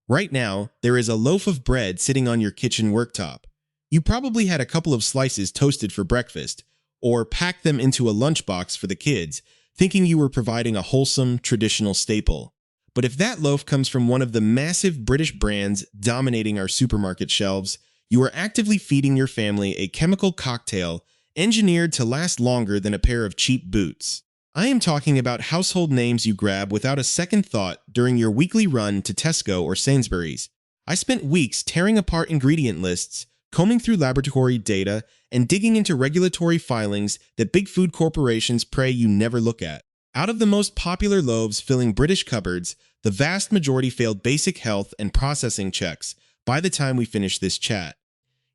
Right now, there is a loaf of bread sitting on your kitchen worktop. You probably had a couple of slices toasted for breakfast, or packed them into a lunchbox for the kids, thinking you were providing a wholesome, traditional staple. But if that loaf comes from one of the massive British brands dominating our supermarket shelves, you are actively feeding your family a chemical cocktail engineered to last longer than a pair of cheap boots. I am talking about household names you grab without a second thought during your weekly run to Tesco or Sainsbury's. I spent weeks tearing apart ingredient lists, combing through laboratory data, and digging into regulatory filings that big food corporations pray you never look at. Out of the most popular loaves filling British cupboards, the vast majority failed basic health and processing checks by the time we finish this chat.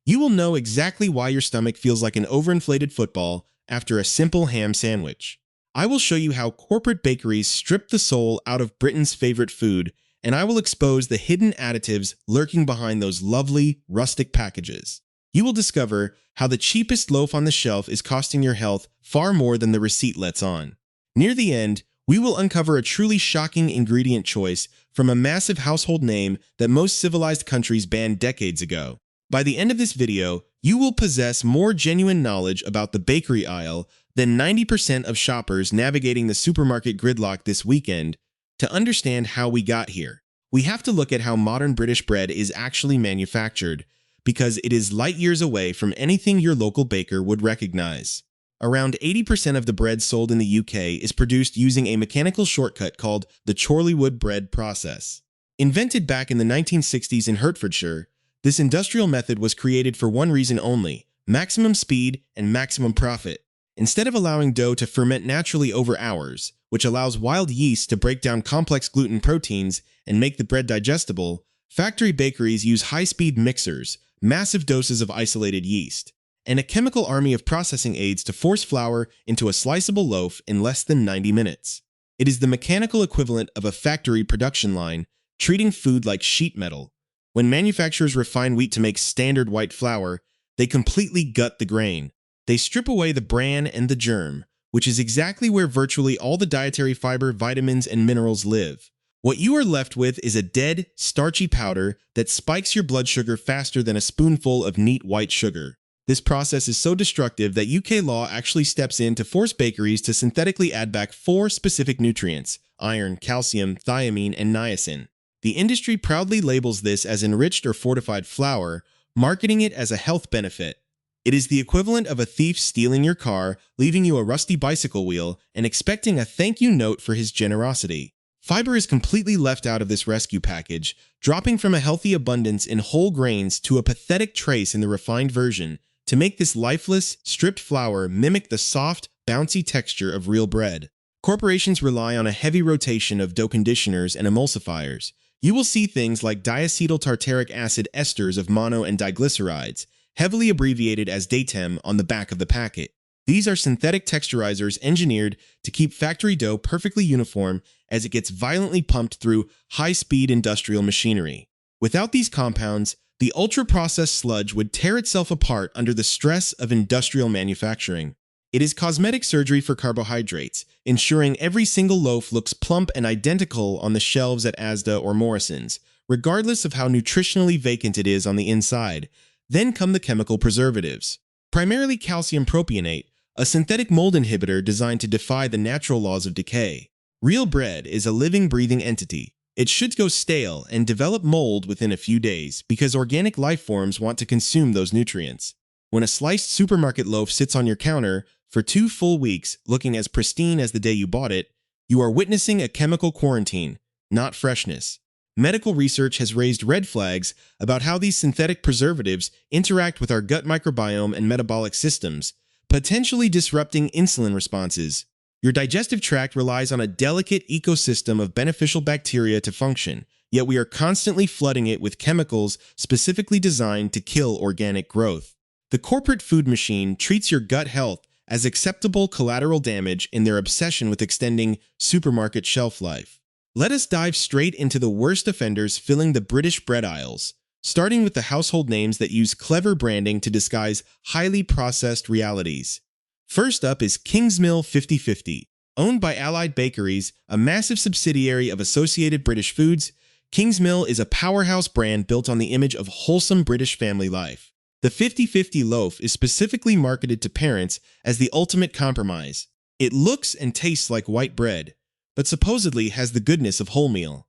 You will know exactly why your stomach feels like an overinflated football after a simple ham sandwich. I will show you how corporate bakeries strip the soul out of Britain's favorite food, and I will expose the hidden additives lurking behind those lovely, rustic packages. You will discover how the cheapest loaf on the shelf is costing your health far more than the receipt lets on. Near the end, we will uncover a truly shocking ingredient choice from a massive household name that most civilized countries banned decades ago. By the end of this video, you will possess more genuine knowledge about the bakery aisle than 90% of shoppers navigating the supermarket gridlock this weekend. To understand how we got here, we have to look at how modern British bread is actually manufactured, because it is light years away from anything your local baker would recognize. Around 80% of the bread sold in the UK is produced using a mechanical shortcut called the Chorleywood bread process. Invented back in the 1960s in Hertfordshire, this industrial method was created for one reason only: maximum speed and maximum profit. Instead of allowing dough to ferment naturally over hours, which allows wild yeast to break down complex gluten proteins and make the bread digestible, factory bakeries use high-speed mixers, massive doses of isolated yeast, and a chemical army of processing aids to force flour into a sliceable loaf in less than 90 minutes. It is the mechanical equivalent of a factory production line, treating food like sheet metal. When manufacturers refine wheat to make standard white flour, they completely gut the grain. They strip away the bran and the germ, which is exactly where virtually all the dietary fiber, vitamins, and minerals live. What you are left with is a dead, starchy powder that spikes your blood sugar faster than a spoonful of neat white sugar. This process is so destructive that UK law actually steps in to force bakeries to synthetically add back 4 specific nutrients: iron, calcium, thiamine, and niacin. The industry proudly labels this as enriched or fortified flour, marketing it as a health benefit. It is the equivalent of a thief stealing your car, leaving you a rusty bicycle wheel, and expecting a thank you note for his generosity. Fiber is completely left out of this rescue package, dropping from a healthy abundance in whole grains to a pathetic trace in the refined version, to make this lifeless, stripped flour mimic the soft, bouncy texture of real bread. Corporations rely on a heavy rotation of dough conditioners and emulsifiers. You will see things like diacetyl tartaric acid esters of mono and diglycerides, heavily abbreviated as DATEM, on the back of the packet. These are synthetic texturizers engineered to keep factory dough perfectly uniform as it gets violently pumped through high-speed industrial machinery. Without these compounds, the ultra-processed sludge would tear itself apart under the stress of industrial manufacturing. It is cosmetic surgery for carbohydrates, ensuring every single loaf looks plump and identical on the shelves at Asda or Morrison's, regardless of how nutritionally vacant it is on the inside. Then come the chemical preservatives. Primarily calcium propionate, a synthetic mold inhibitor designed to defy the natural laws of decay. Real bread is a living, breathing entity. It should go stale and develop mold within a few days because organic life forms want to consume those nutrients. When a sliced supermarket loaf sits on your counter for 2 full weeks looking as pristine as the day you bought it, you are witnessing a chemical quarantine, not freshness. Medical research has raised red flags about how these synthetic preservatives interact with our gut microbiome and metabolic systems, potentially disrupting insulin responses. Your digestive tract relies on a delicate ecosystem of beneficial bacteria to function, yet we are constantly flooding it with chemicals specifically designed to kill organic growth. The corporate food machine treats your gut health as acceptable collateral damage in their obsession with extending supermarket shelf life. Let us dive straight into the worst offenders filling the British bread aisles, starting with the household names that use clever branding to disguise highly processed realities. First up is Kingsmill 50/50. Owned by Allied Bakeries, a massive subsidiary of Associated British Foods, Kingsmill is a powerhouse brand built on the image of wholesome British family life. The 50/50 loaf is specifically marketed to parents as the ultimate compromise. It looks and tastes like white bread, but supposedly has the goodness of wholemeal.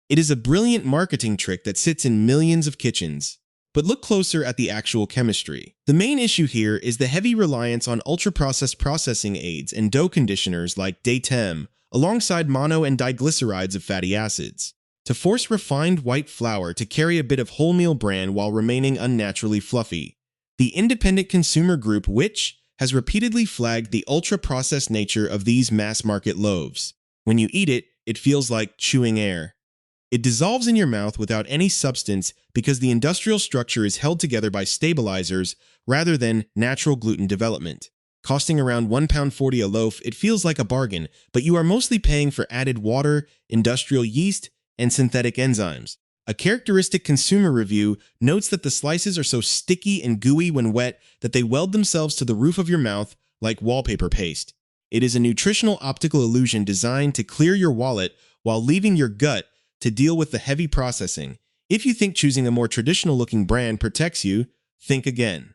It is a brilliant marketing trick that sits in millions of kitchens. But look closer at the actual chemistry. The main issue here is the heavy reliance on ultra-processed processing aids and dough conditioners like deceptive, alongside mono and diglycerides of fatty acids, to force refined white flour to carry a bit of wholemeal bran while remaining unnaturally fluffy. The independent consumer group which has repeatedly flagged the ultra-processed nature of these mass-market loaves. When you eat it, it feels like chewing air. It dissolves in your mouth without any substance because the industrial structure is held together by stabilizers rather than natural gluten development. Costing around £1.40 a loaf, it feels like a bargain, but you are mostly paying for added water, industrial yeast, and synthetic enzymes. A characteristic consumer review notes that the slices are so sticky and gooey when wet that they weld themselves to the roof of your mouth like wallpaper paste. It is a nutritional optical illusion designed to clear your wallet while leaving your gut to deal with the heavy processing. If you think choosing a more traditional-looking brand protects you, think again.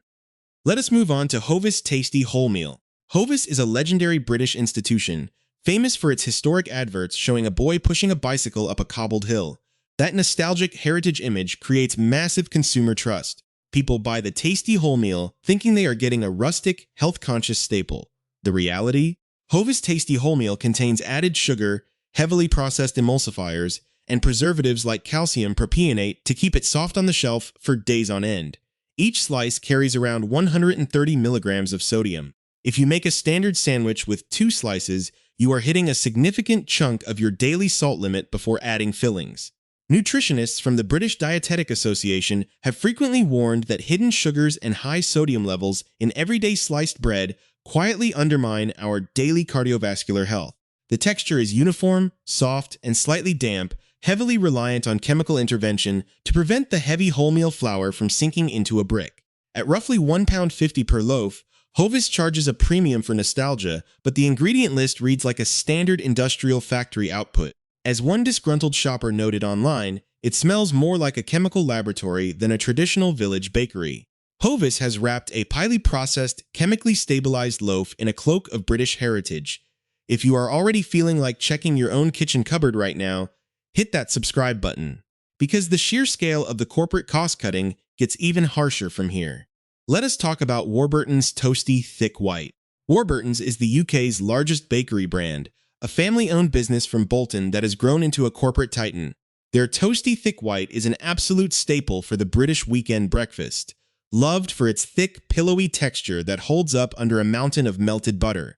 Let us move on to Hovis Tasty Wholemeal. Hovis is a legendary British institution, famous for its historic adverts showing a boy pushing a bicycle up a cobbled hill. That nostalgic heritage image creates massive consumer trust. People buy the tasty wholemeal thinking they are getting a rustic, health-conscious staple. The reality? Hovis Tasty Wholemeal contains added sugar, heavily processed emulsifiers, and preservatives like calcium propionate to keep it soft on the shelf for days on end. Each slice carries around 130 milligrams of sodium. If you make a standard sandwich with 2 slices, you are hitting a significant chunk of your daily salt limit before adding fillings. Nutritionists from the British Dietetic Association have frequently warned that hidden sugars and high sodium levels in everyday sliced bread quietly undermine our daily cardiovascular health. The texture is uniform, soft, and slightly damp, heavily reliant on chemical intervention to prevent the heavy wholemeal flour from sinking into a brick. At roughly £1.50 per loaf, Hovis charges a premium for nostalgia, but the ingredient list reads like a standard industrial factory output. As one disgruntled shopper noted online, it smells more like a chemical laboratory than a traditional village bakery. Hovis has wrapped a highly processed, chemically stabilized loaf in a cloak of British heritage. If you are already feeling like checking your own kitchen cupboard right now, hit that subscribe button, because the sheer scale of the corporate cost-cutting gets even harsher from here. Let us talk about Warburton's Toasty Thick White. Warburton's is the UK's largest bakery brand, a family-owned business from Bolton that has grown into a corporate titan. Their Toasty Thick White is an absolute staple for the British weekend breakfast, loved for its thick, pillowy texture that holds up under a mountain of melted butter.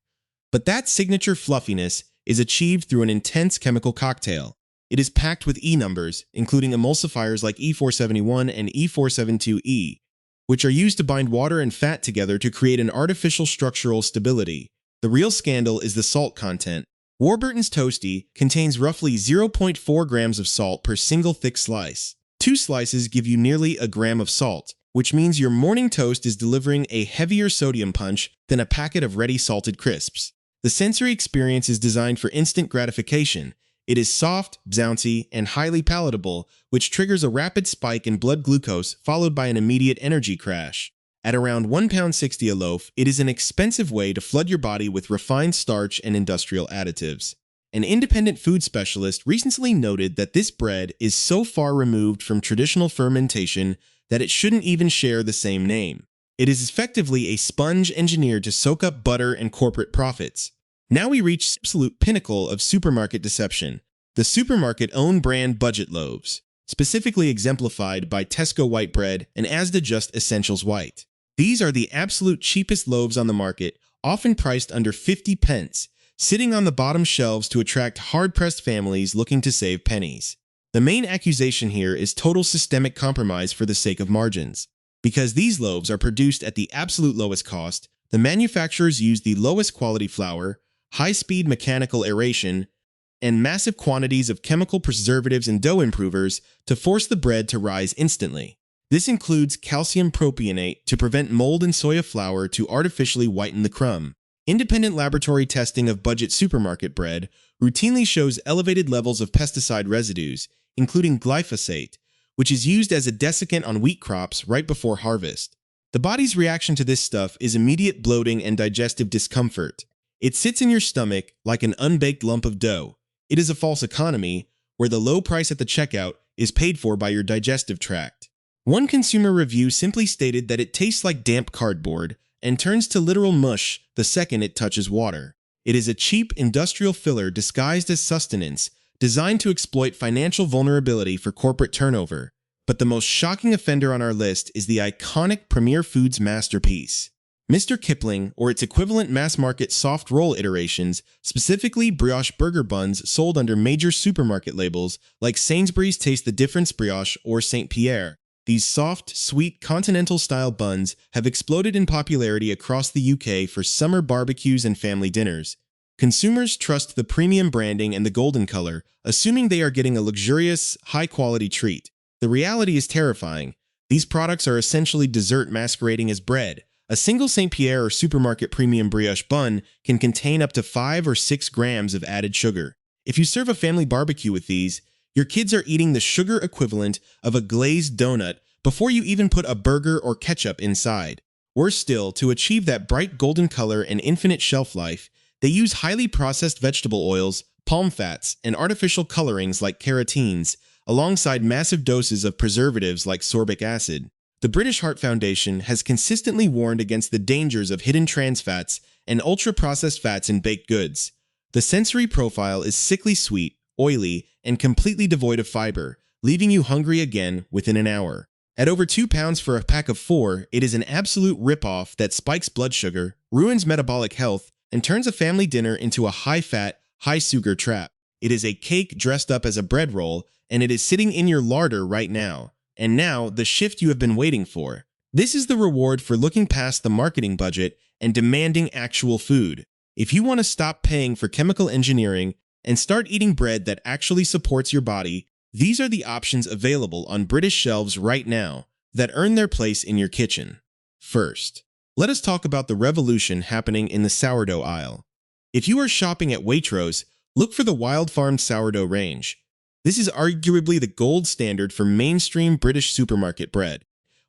But that signature fluffiness is achieved through an intense chemical cocktail. It is packed with E numbers, including emulsifiers like E471 and E472E, which are used to bind water and fat together to create an artificial structural stability. The real scandal is the salt content. Warburton's Toasty contains roughly 0.4 grams of salt per single thick slice. 2 slices give you nearly a gram of salt, which means your morning toast is delivering a heavier sodium punch than a packet of ready salted crisps. The sensory experience is designed for instant gratification. It is soft, bouncy, and highly palatable, which triggers a rapid spike in blood glucose followed by an immediate energy crash. At around £1.60 a loaf, it is an expensive way to flood your body with refined starch and industrial additives. An independent food specialist recently noted that this bread is so far removed from traditional fermentation that it shouldn't even share the same name. It is effectively a sponge engineered to soak up butter and corporate profits. Now we reach the absolute pinnacle of supermarket deception, the supermarket own brand budget loaves, specifically exemplified by Tesco white bread and Asda Just Essentials white. These are the absolute cheapest loaves on the market, often priced under 50 pence, sitting on the bottom shelves to attract hard-pressed families looking to save pennies. The main accusation here is total systemic compromise for the sake of margins. Because these loaves are produced at the absolute lowest cost, the manufacturers use the lowest quality flour, high-speed mechanical aeration, and massive quantities of chemical preservatives and dough improvers to force the bread to rise instantly. This includes calcium propionate to prevent mold in soya flour to artificially whiten the crumb. Independent laboratory testing of budget supermarket bread routinely shows elevated levels of pesticide residues, including glyphosate, which is used as a desiccant on wheat crops right before harvest. The body's reaction to this stuff is immediate bloating and digestive discomfort. It sits in your stomach like an unbaked lump of dough. It is a false economy, where the low price at the checkout is paid for by your digestive tract. One consumer review simply stated that it tastes like damp cardboard and turns to literal mush the second it touches water. It is a cheap industrial filler disguised as sustenance, designed to exploit financial vulnerability for corporate turnover. But the most shocking offender on our list is the iconic Premier Foods masterpiece. Mr. Kipling, or its equivalent mass-market soft roll iterations, specifically brioche burger buns sold under major supermarket labels like Sainsbury's Taste the Difference Brioche or St. Pierre. These soft, sweet, continental-style buns have exploded in popularity across the UK for summer barbecues and family dinners. Consumers trust the premium branding and the golden color, assuming they are getting a luxurious, high-quality treat. The reality is terrifying. These products are essentially dessert masquerading as bread. A single St. Pierre or supermarket premium brioche bun can contain up to 5 or 6 grams of added sugar. If you serve a family barbecue with these, your kids are eating the sugar equivalent of a glazed donut before you even put a burger or ketchup inside. Worse still, to achieve that bright golden color and infinite shelf life, they use highly processed vegetable oils, palm fats, and artificial colorings like carotenes, alongside massive doses of preservatives like sorbic acid. The British Heart Foundation has consistently warned against the dangers of hidden trans fats and ultra-processed fats in baked goods. The sensory profile is sickly sweet, oily, and completely devoid of fiber, leaving you hungry again within an hour. At over £2 for a pack of 4, it is an absolute rip-off that spikes blood sugar, ruins metabolic health, and turns a family dinner into a high-fat, high-sugar trap. It is a cake dressed up as a bread roll, and it is sitting in your larder right now. And now, the shift you have been waiting for. This is the reward for looking past the marketing budget and demanding actual food. If you want to stop paying for chemical engineering and start eating bread that actually supports your body, these are the options available on British shelves right now that earn their place in your kitchen. First, let us talk about the revolution happening in the sourdough aisle. If you are shopping at Waitrose, look for the Wild Farmed sourdough range. This is arguably the gold standard for mainstream British supermarket bread.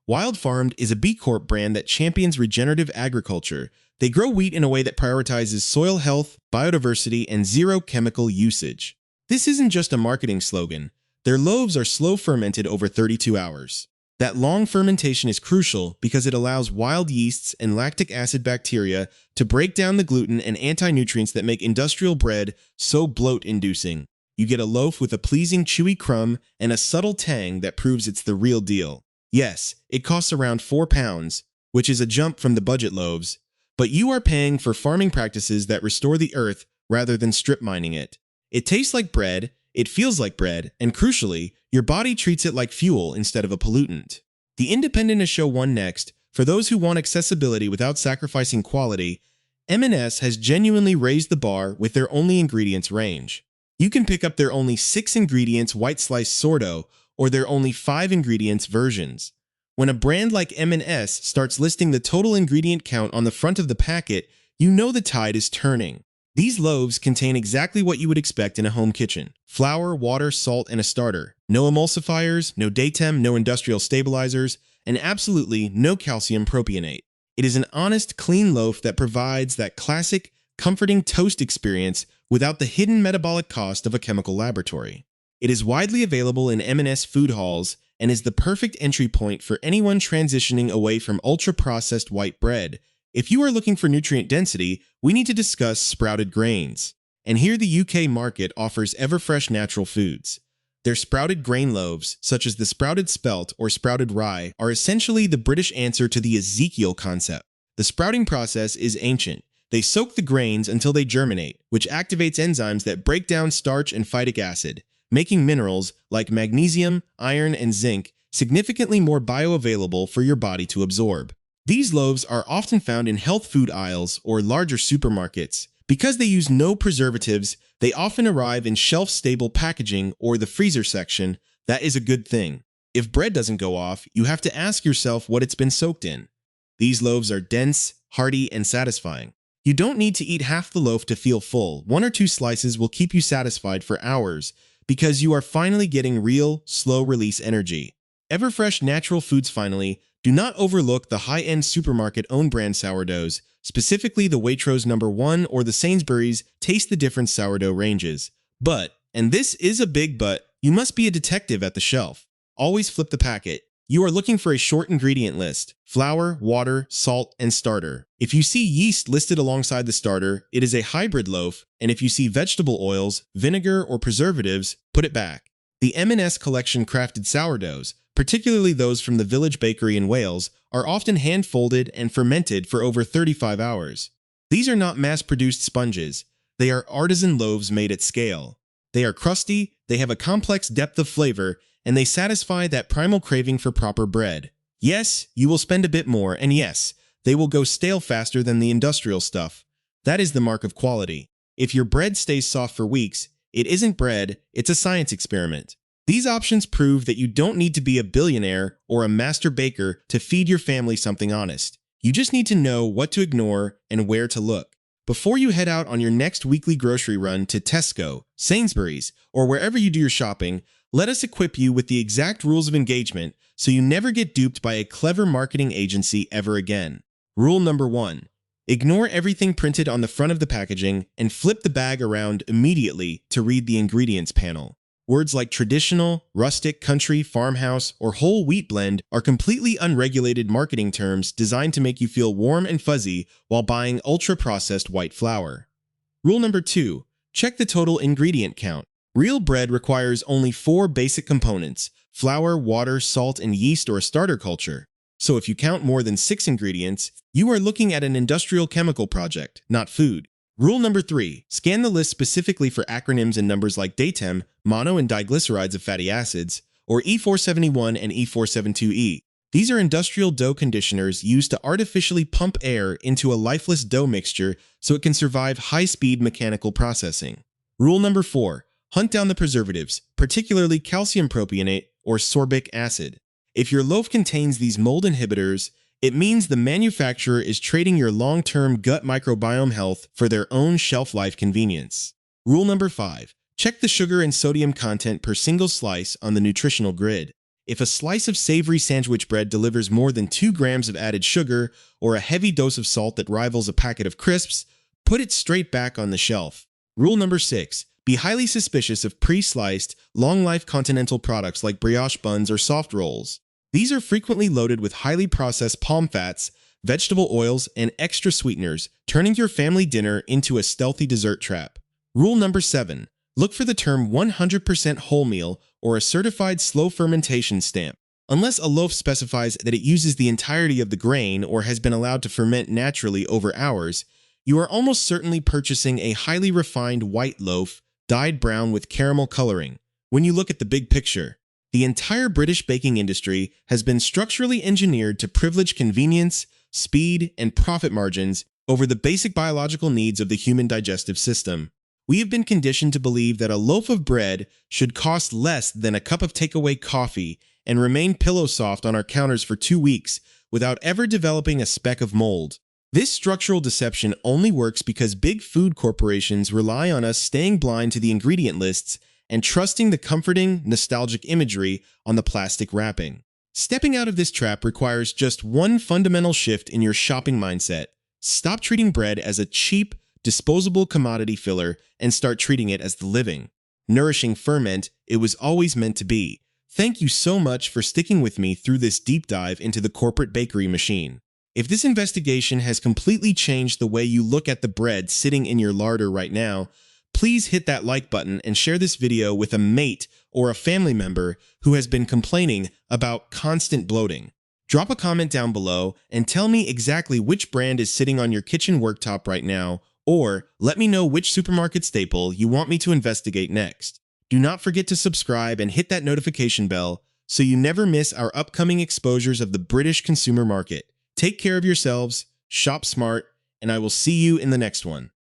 Wild Farmed is a B Corp brand that champions regenerative agriculture. They grow wheat in a way that prioritizes soil health, biodiversity, and zero chemical usage. This isn't just a marketing slogan. Their loaves are slow fermented over 32 hours. That long fermentation is crucial because it allows wild yeasts and lactic acid bacteria to break down the gluten and anti-nutrients that make industrial bread so bloat-inducing. You get a loaf with a pleasing chewy crumb and a subtle tang that proves it's the real deal. Yes, it costs around £4, which is a jump from the budget loaves, but you are paying for farming practices that restore the earth rather than strip mining it. It tastes like bread, it feels like bread, and crucially, your body treats it like fuel instead of a pollutant. The Independent is show one next. For those who want accessibility without sacrificing quality, M&S has genuinely raised the bar with their only ingredients range. You can pick up their only 6 ingredients white sliced sourdough or their only 5 ingredients versions. When a brand like M&S starts listing the total ingredient count on the front of the packet, you know the tide is turning. These loaves contain exactly what you would expect in a home kitchen: flour, water, salt, and a starter. No emulsifiers, no Datem, no industrial stabilizers, and absolutely no calcium propionate. It is an honest, clean loaf that provides that classic, comforting toast experience without the hidden metabolic cost of a chemical laboratory. It is widely available in M&S food halls and is the perfect entry point for anyone transitioning away from ultra-processed white bread. If you are looking for nutrient density, we need to discuss sprouted grains. And here the UK market offers ever-fresh natural foods. Their sprouted grain loaves, such as the sprouted spelt or sprouted rye, are essentially the British answer to the Ezekiel concept. The sprouting process is ancient. They soak the grains until they germinate, which activates enzymes that break down starch and phytic acid, making minerals like magnesium, iron, and zinc significantly more bioavailable for your body to absorb. These loaves are often found in health food aisles or larger supermarkets. Because they use no preservatives, they often arrive in shelf-stable packaging or the freezer section. That is a good thing. If bread doesn't go off, you have to ask yourself what it's been soaked in. These loaves are dense, hearty, and satisfying. You don't need to eat half the loaf to feel full. 1 or 2 slices will keep you satisfied for hours because you are finally getting real, slow-release energy. Everfresh natural foods finally. Do not overlook the high-end supermarket own-brand sourdoughs, specifically the Waitrose #1 or the Sainsbury's Taste the Difference sourdough ranges. But, and this is a big but, you must be a detective at the shelf. Always flip the packet. You are looking for a short ingredient list: flour, water, salt, and starter. If you see yeast listed alongside the starter, it is a hybrid loaf, and if you see vegetable oils, vinegar, or preservatives, put it back. The M&S Collection crafted sourdoughs, particularly those from the Village Bakery in Wales, are often hand-folded and fermented for over 35 hours. These are not mass-produced sponges. They are artisan loaves made at scale. They are crusty, they have a complex depth of flavor, and they satisfy that primal craving for proper bread. Yes, you will spend a bit more, and yes, they will go stale faster than the industrial stuff. That is the mark of quality. If your bread stays soft for weeks, it isn't bread, it's a science experiment. These options prove that you don't need to be a billionaire or a master baker to feed your family something honest. You just need to know what to ignore and where to look. Before you head out on your next weekly grocery run to Tesco, Sainsbury's, or wherever you do your shopping, let us equip you with the exact rules of engagement so you never get duped by a clever marketing agency ever again. Rule number 1. Ignore everything printed on the front of the packaging and flip the bag around immediately to read the ingredients panel. Words like traditional, rustic, country, farmhouse, or whole wheat blend are completely unregulated marketing terms designed to make you feel warm and fuzzy while buying ultra-processed white flour. Rule number 2. Check the total ingredient count. Real bread requires only 4 basic components: flour, water, salt, and yeast or a starter culture. So if you count more than 6 ingredients, you are looking at an industrial chemical project, not food. Rule number 3. Scan the list specifically for acronyms and numbers like DATEM, mono and diglycerides of fatty acids, or E471 and E472E. These are industrial dough conditioners used to artificially pump air into a lifeless dough mixture so it can survive high-speed mechanical processing. Rule number 4. Hunt down the preservatives, particularly calcium propionate or sorbic acid. If your loaf contains these mold inhibitors, it means the manufacturer is trading your long-term gut microbiome health for their own shelf-life convenience. Rule number 5. Check the sugar and sodium content per single slice on the nutritional grid. If a slice of savory sandwich bread delivers more than 2 grams of added sugar or a heavy dose of salt that rivals a packet of crisps, put it straight back on the shelf. Rule number 6. Be highly suspicious of pre-sliced, long-life continental products like brioche buns or soft rolls. These are frequently loaded with highly processed palm fats, vegetable oils, and extra sweeteners, turning your family dinner into a stealthy dessert trap. Rule number 7. Look for the term 100% wholemeal or a certified slow fermentation stamp. Unless a loaf specifies that it uses the entirety of the grain or has been allowed to ferment naturally over hours, you are almost certainly purchasing a highly refined white loaf dyed brown with caramel coloring. When you look at the big picture, the entire British baking industry has been structurally engineered to privilege convenience, speed, and profit margins over the basic biological needs of the human digestive system. We have been conditioned to believe that a loaf of bread should cost less than a cup of takeaway coffee and remain pillow soft on our counters for 2 weeks without ever developing a speck of mold. This structural deception only works because big food corporations rely on us staying blind to the ingredient lists and trusting the comforting, nostalgic imagery on the plastic wrapping. Stepping out of this trap requires just one fundamental shift in your shopping mindset. Stop treating bread as a cheap, disposable commodity filler and start treating it as the living, nourishing ferment it was always meant to be. Thank you so much for sticking with me through this deep dive into the corporate bakery machine. If this investigation has completely changed the way you look at the bread sitting in your larder right now, please hit that like button and share this video with a mate or a family member who has been complaining about constant bloating. Drop a comment down below and tell me exactly which brand is sitting on your kitchen worktop right now, or let me know which supermarket staple you want me to investigate next. Do not forget to subscribe and hit that notification bell so you never miss our upcoming exposures of the British consumer market. Take care of yourselves, shop smart, and I will see you in the next one.